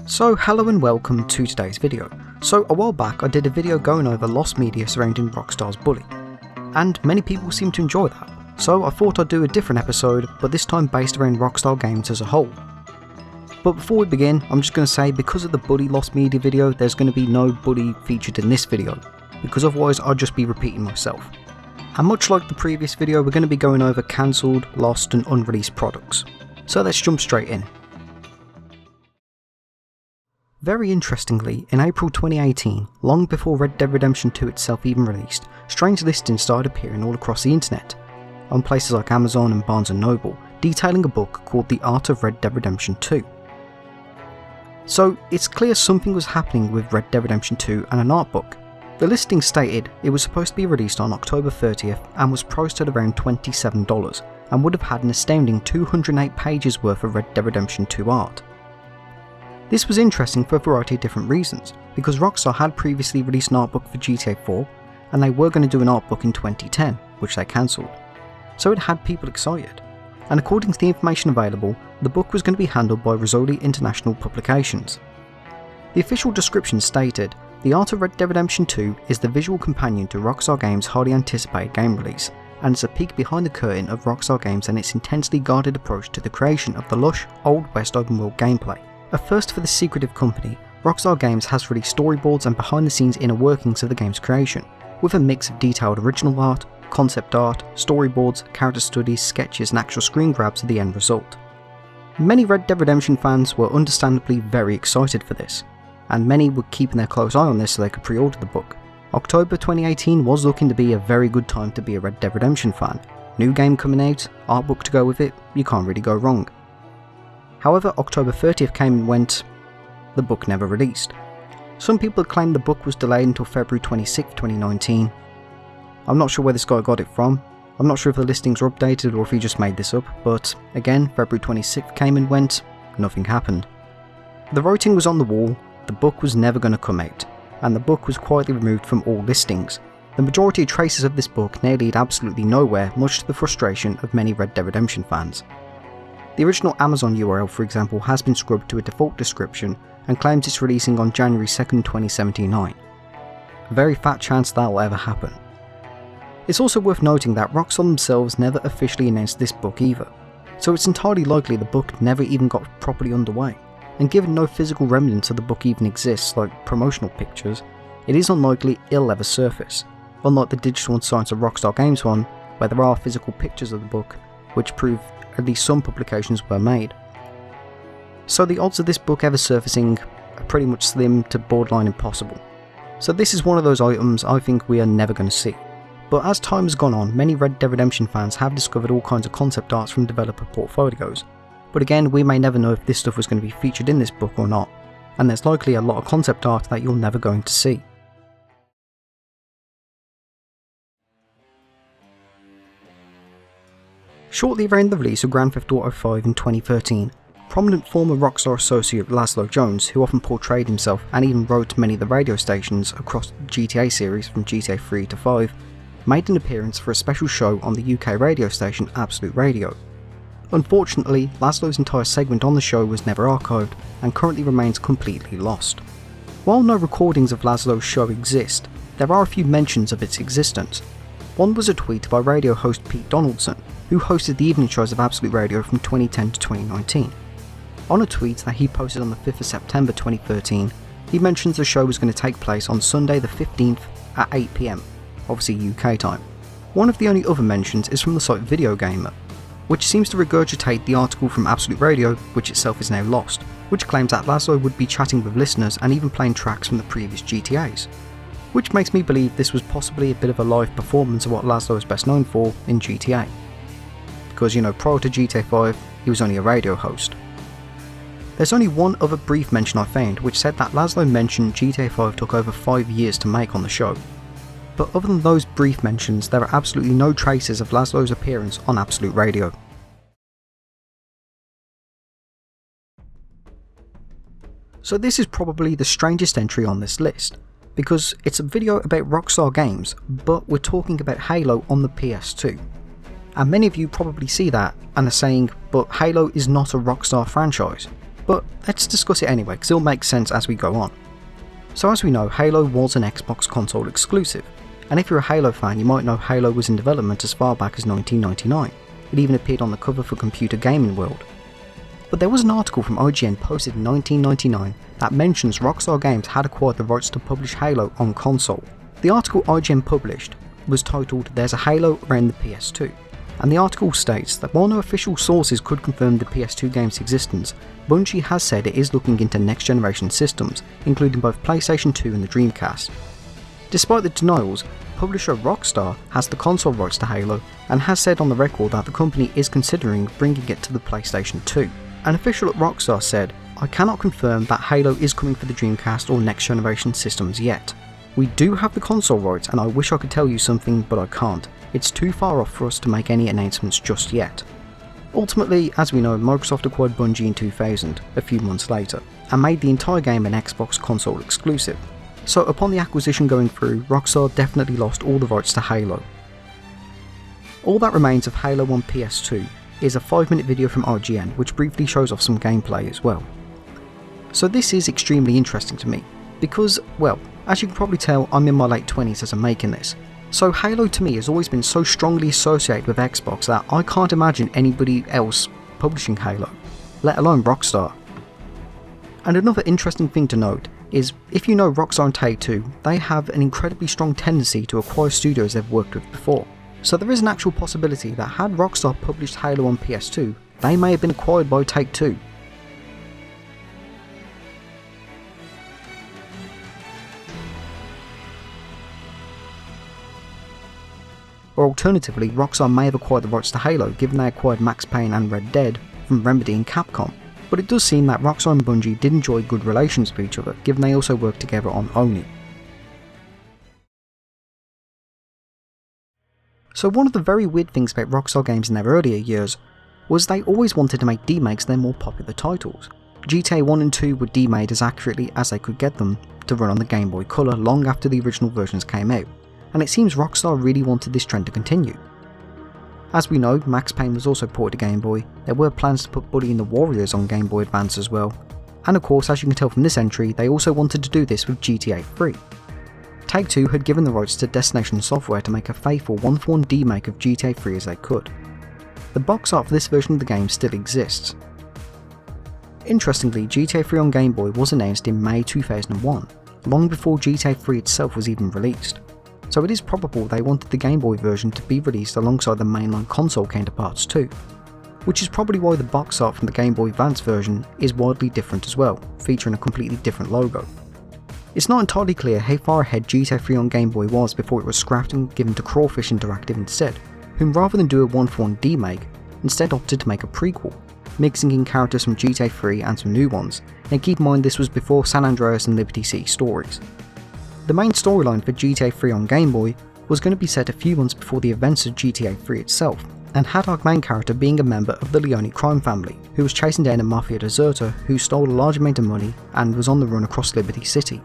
So hello and welcome to today's video. So a while back I did a video going over lost media surrounding Rockstar's Bully, and many people seem to enjoy that, so I thought I'd do a different episode, but this time based around Rockstar games as a whole. But before we begin, I'm just going to say because of the Bully lost media video, there's going to be no Bully featured in this video, because otherwise I'd just be repeating myself. And much like the previous video, we're going to be going over cancelled, lost and unreleased products. So let's jump straight in. Very interestingly, in April 2018, long before Red Dead Redemption 2 itself even released, strange listings started appearing all across the internet, on places like Amazon and Barnes & Noble, detailing a book called The Art of Red Dead Redemption 2. So it's clear something was happening with Red Dead Redemption 2 and an art book. The listing stated it was supposed to be released on October 30th and was priced at around $27 and would have had an astounding 208 pages worth of Red Dead Redemption 2 art. This was interesting for a variety of different reasons, because Rockstar had previously released an art book for GTA 4 and they were going to do an art book in 2010, which they cancelled. So it had people excited, and according to the information available, the book was going to be handled by Rizzoli International Publications. The official description stated, "The Art of Red Dead Redemption 2 is the visual companion to Rockstar Games' highly anticipated game release, and it's a peek behind the curtain of Rockstar Games and its intensely guarded approach to the creation of the lush, Old West open world gameplay. A first for the secretive company, Rockstar Games has released storyboards and behind the scenes inner workings of the game's creation, with a mix of detailed original art, concept art, storyboards, character studies, sketches and actual screen grabs of the end result." Many Red Dead Redemption fans were understandably very excited for this, and many were keeping their close eye on this so they could pre-order the book. October 2018 was looking to be a very good time to be a Red Dead Redemption fan. New game coming out, art book to go with it, you can't really go wrong. However, October 30th came and went, the book never released. Some people claimed the book was delayed until February 26, 2019. I'm not sure where this guy got it from. I'm not sure if the listings were updated or if he just made this up, but again, February 26th came and went, nothing happened. The writing was on the wall, the book was never going to come out, and the book was quietly removed from all listings. The majority of traces of this book now lead absolutely nowhere, much to the frustration of many Red Dead Redemption fans. The original Amazon URL, for example, has been scrubbed to a default description and claims it's releasing on January 2nd, 2079. A very fat chance that will ever happen. It's also worth noting that Rockstar themselves never officially announced this book either, so it's entirely likely the book never even got properly underway, and given no physical remnants of the book even exists, like promotional pictures, it is unlikely it'll ever surface, unlike the digital and Science of Rockstar Games one, where there are physical pictures of the book, which prove at least some publications were made. So the odds of this book ever surfacing are pretty much slim to borderline impossible. So this is one of those items I think we are never going to see. But as time has gone on, many Red Dead Redemption fans have discovered all kinds of concept arts from developer portfolios. But again, we may never know if this stuff was going to be featured in this book or not, and there's likely a lot of concept art that you're never going to see. Shortly around the release of Grand Theft Auto 5 in 2013, prominent former Rockstar associate Lazlow Jones, who often portrayed himself and even wrote many of the radio stations across the GTA series from GTA 3 to 5, made an appearance for a special show on the UK radio station Absolute Radio. Unfortunately, Lazlow's entire segment on the show was never archived and currently remains completely lost. While no recordings of Lazlow's show exist, there are a few mentions of its existence. One was a tweet by radio host Pete Donaldson, who hosted the evening shows of Absolute Radio from 2010 to 2019. On a tweet that he posted on the 5th of September 2013, he mentions the show was going to take place on Sunday the 15th at 8 PM, obviously UK time. One of the only other mentions is from the site Video Gamer, which seems to regurgitate the article from Absolute Radio, which itself is now lost, which claims that Lazlow would be chatting with listeners and even playing tracks from the previous GTAs. Which makes me believe this was possibly a bit of a live performance of what Lazlow is best known for in GTA. Because, prior to GTA 5, he was only a radio host. There's only one other brief mention I found, which said that Lazlow mentioned GTA 5 took over 5 years to make on the show. But other than those brief mentions, there are absolutely no traces of Lazlow's appearance on Absolute Radio. So this is probably the strangest entry on this list, because it's a video about Rockstar Games, but we're talking about Halo on the PS2. And many of you probably see that and are saying, but Halo is not a Rockstar franchise. but let's discuss it anyway because it'll make sense as we go on. So as we know, Halo was an Xbox console exclusive, and if you're a Halo fan you might know Halo was in development as far back as 1999, it even appeared on the cover for Computer Gaming World. But there was an article from IGN posted in 1999 that mentions Rockstar Games had acquired the rights to publish Halo on console. The article IGN published was titled "There's a Halo Around the PS2", and the article states that while no official sources could confirm the PS2 game's existence, Bungie has said it is looking into next generation systems, including both PlayStation 2 and the Dreamcast. Despite the denials, publisher Rockstar has the console rights to Halo and has said on the record that the company is considering bringing it to the PlayStation 2. An official at Rockstar said, "I cannot confirm that Halo is coming for the Dreamcast or next generation systems yet. We do have the console rights and I wish I could tell you something, but I can't. It's too far off for us to make any announcements just yet." Ultimately, as we know, Microsoft acquired Bungie in 2000, a few months later, and made the entire game an Xbox console exclusive. So upon the acquisition going through, Rockstar definitely lost all the rights to Halo. All that remains of Halo on PS2 is a 5-minute video from IGN which briefly shows off some gameplay as well. So this is extremely interesting to me, because, well, as you can probably tell, I'm in my late 20s as I'm making this. So Halo to me has always been so strongly associated with Xbox that I can't imagine anybody else publishing Halo, let alone Rockstar. And another interesting thing to note is, if you know Rockstar and Take-Two, they have an incredibly strong tendency to acquire studios they've worked with before. So there is an actual possibility that had Rockstar published Halo on PS2, they may have been acquired by Take-Two. Or alternatively, Rockstar may have acquired the rights to Halo given they acquired Max Payne and Red Dead from Remedy and Capcom. But it does seem that Rockstar and Bungie did enjoy good relations with each other, given they also worked together on Oni. So one of the very weird things about Rockstar games in their earlier years was they always wanted to make demakes of their more popular titles. GTA 1 and 2 were demade as accurately as they could get them to run on the Game Boy Color long after the original versions came out, and it seems Rockstar really wanted this trend to continue. As we know, Max Payne was also ported to Game Boy, there were plans to put Bully and the Warriors on Game Boy Advance as well, and of course, as you can tell from this entry, they also wanted to do this with GTA 3. Take-Two had given the rights to Destination Software to make a faithful one-for-one remake of GTA 3 as they could. The box art for this version of the game still exists. Interestingly, GTA 3 on Game Boy was announced in May 2001, long before GTA 3 itself was even released. So it is probable they wanted the Game Boy version to be released alongside the mainline console counterparts too, which is probably why the box art from the Game Boy Advance version is widely different as well, featuring a completely different logo. It's not entirely clear how far ahead GTA 3 on Game Boy was before it was scrapped and given to Crawfish Interactive instead, whom rather than do a one-for-one remake, instead opted to make a prequel, mixing in characters from GTA 3 and some new ones, and keep in mind this was before San Andreas and Liberty City stories. The main storyline for GTA 3 on Game Boy was going to be set a few months before the events of GTA 3 itself, and had our main character being a member of the Leone crime family, who was chasing down a mafia deserter who stole a large amount of money and was on the run across Liberty City.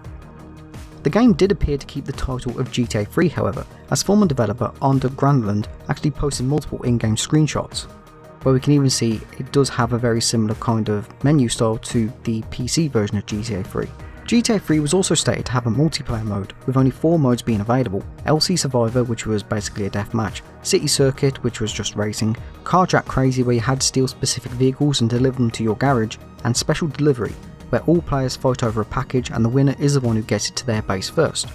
The game did appear to keep the title of GTA 3 however, as former developer Arnda Granlund actually posted multiple in-game screenshots, where we can even see it does have a very similar kind of menu style to the PC version of GTA 3. GTA 3 was also stated to have a multiplayer mode, with only 4 modes being available: LC Survivor, which was basically a deathmatch, City Circuit, which was just racing, Carjack Crazy, where you had to steal specific vehicles and deliver them to your garage, and Special Delivery, where all players fight over a package and the winner is the one who gets it to their base first,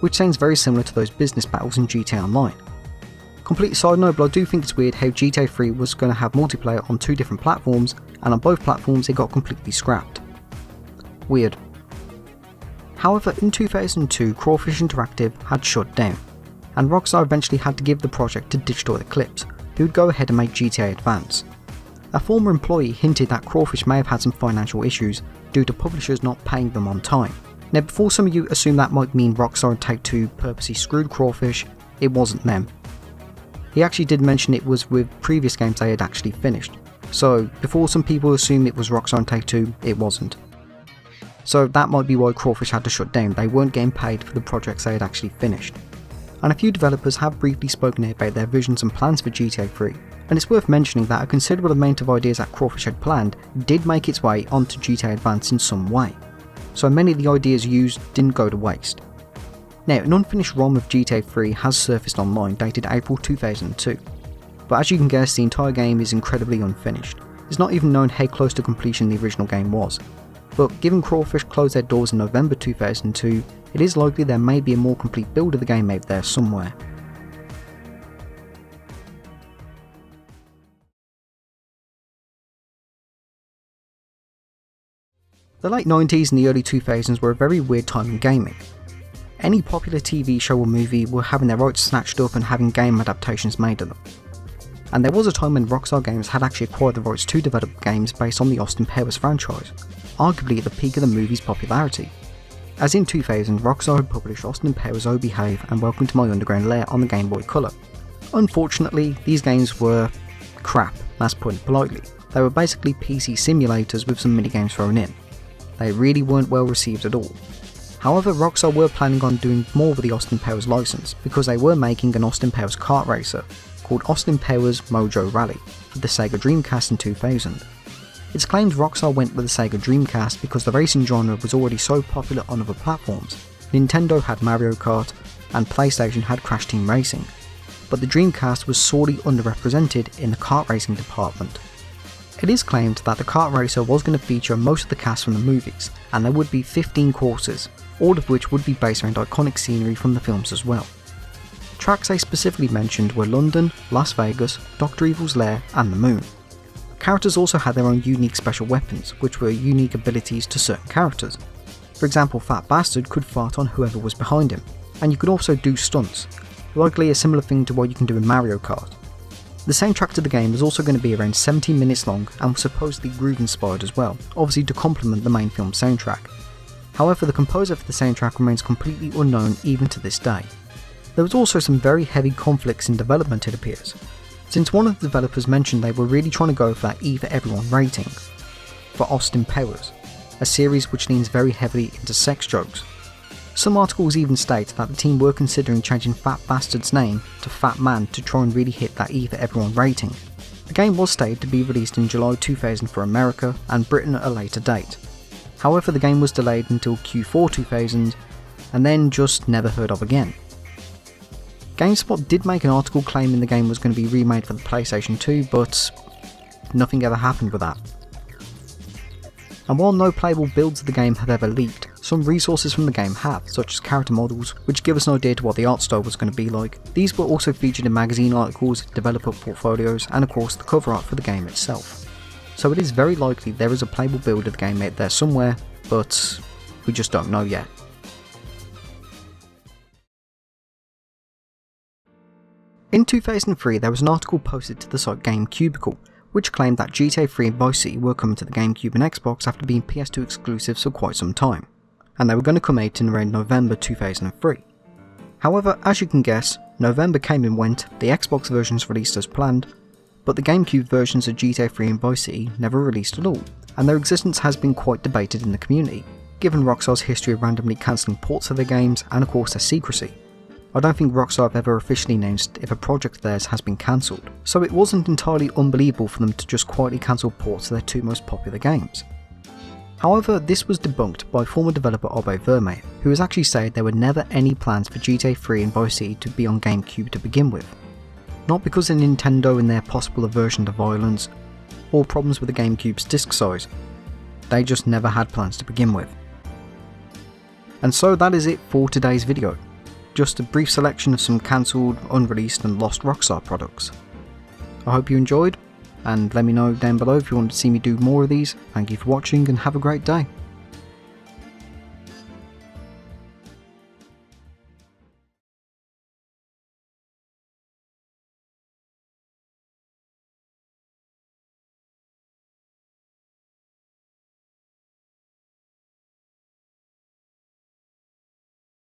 which sounds very similar to those business battles in GTA Online. Complete side note, but I do think it's weird how GTA 3 was going to have multiplayer on 2 different platforms, and on both platforms it got completely scrapped. Weird. However, in 2002 Crawfish Interactive had shut down, and Rockstar eventually had to give the project to Digital Eclipse, who would go ahead and make GTA Advance. A former employee hinted that Crawfish may have had some financial issues due to publishers not paying them on time. Now, before some of you assume that might mean Rockstar and Take-Two purposely screwed Crawfish, it wasn't them. He actually did mention it was with previous games they had actually finished, so before some people assume it was Rockstar and Take-Two, it wasn't. So that might be why Crawfish had to shut down, they weren't getting paid for the projects they had actually finished. and a few developers have briefly spoken about their visions and plans for GTA 3, and it's worth mentioning that a considerable amount of ideas that Crawfish had planned did make its way onto GTA Advance in some way, so many of the ideas used didn't go to waste. Now, an unfinished ROM of GTA 3 has surfaced online dated April 2002, but as you can guess, the entire game is incredibly unfinished. It's not even known how close to completion the original game was, but given Crawfish closed their doors in November 2002, it is likely there may be a more complete build of the game out there somewhere. The late 90s and the early 2000s were a very weird time in gaming. Any popular TV show or movie were having their rights snatched up and having game adaptations made of them. And there was a time when Rockstar Games had actually acquired the rights to develop games based on the Austin Powers franchise, arguably at the peak of the movie's popularity. As in 2000, Rockstar had published Austin Powers Oh Behave and Welcome to My Underground Lair on the Game Boy Color. Unfortunately, these games were crap, let's put it politely. They were basically PC simulators with some minigames thrown in. They really weren't well received at all. However, Rockstar were planning on doing more with the Austin Powers license because they were making an Austin Powers kart racer called Austin Powers Mojo Rally for the Sega Dreamcast in 2000. It's claimed Rockstar went with the Sega Dreamcast because the racing genre was already so popular on other platforms. Nintendo had Mario Kart and PlayStation had Crash Team Racing, but the Dreamcast was sorely underrepresented in the kart racing department. It is claimed that the kart racer was going to feature most of the cast from the movies, and there would be 15 courses, all of which would be based around iconic scenery from the films as well. Tracks they specifically mentioned were London, Las Vegas, Dr. Evil's lair, and the moon. Characters also had their own unique special weapons, which were unique abilities to certain characters. For example, Fat Bastard could fart on whoever was behind him, and you could also do stunts, likely a similar thing to what you can do in Mario Kart. The soundtrack to the game was also going to be around 17 minutes long and was supposedly groove inspired as well, obviously to complement the main film soundtrack. However, the composer for the soundtrack remains completely unknown even to this day. There was also some very heavy conflicts in development, it appears, since one of the developers mentioned they were really trying to go for that E for everyone rating for Austin Powers, a series which leans very heavily into sex jokes. Some articles even state that the team were considering changing Fat Bastard's name to Fat Man to try and really hit that E for everyone rating. The game was stated to be released in July 2000 for America and Britain at a later date. However, the game was delayed until Q4 2000 and then just never heard of again. GameSpot did make an article claiming the game was going to be remade for the PlayStation 2, but nothing ever happened with that. And while no playable builds of the game have ever leaked, some resources from the game have, such as character models, which give us an idea to what the art style was going to be like. These were also featured in magazine articles, developer portfolios, and of course the cover art for the game itself. So it is very likely there is a playable build of the game out there somewhere, but we just don't know yet. In 2003, there was an article posted to the site GameCubicle, which claimed that GTA 3 and Vice City were coming to the GameCube and Xbox after being PS2 exclusives for quite some time, and they were going to come out in around November 2003. However, as you can guess, November came and went, the Xbox versions released as planned, but the GameCube versions of GTA 3 and Vice City never released at all, and their existence has been quite debated in the community, given Rockstar's history of randomly cancelling ports of their games and of course their secrecy. I don't think Rockstar have ever officially announced if a project of theirs has been cancelled, so it wasn't entirely unbelievable for them to just quietly cancel ports of their two most popular games. However, this was debunked by former developer Obey Vermeer, who has actually said there were never any plans for GTA 3 and Vice City to be on GameCube to begin with. Not because of Nintendo and their possible aversion to violence, or problems with the GameCube's disc size, they just never had plans to begin with. And so that is it for today's video. Just a brief selection of some cancelled, unreleased and lost Rockstar products. I hope you enjoyed, and let me know down below if you want to see me do more of these. Thank you for watching and have a great day.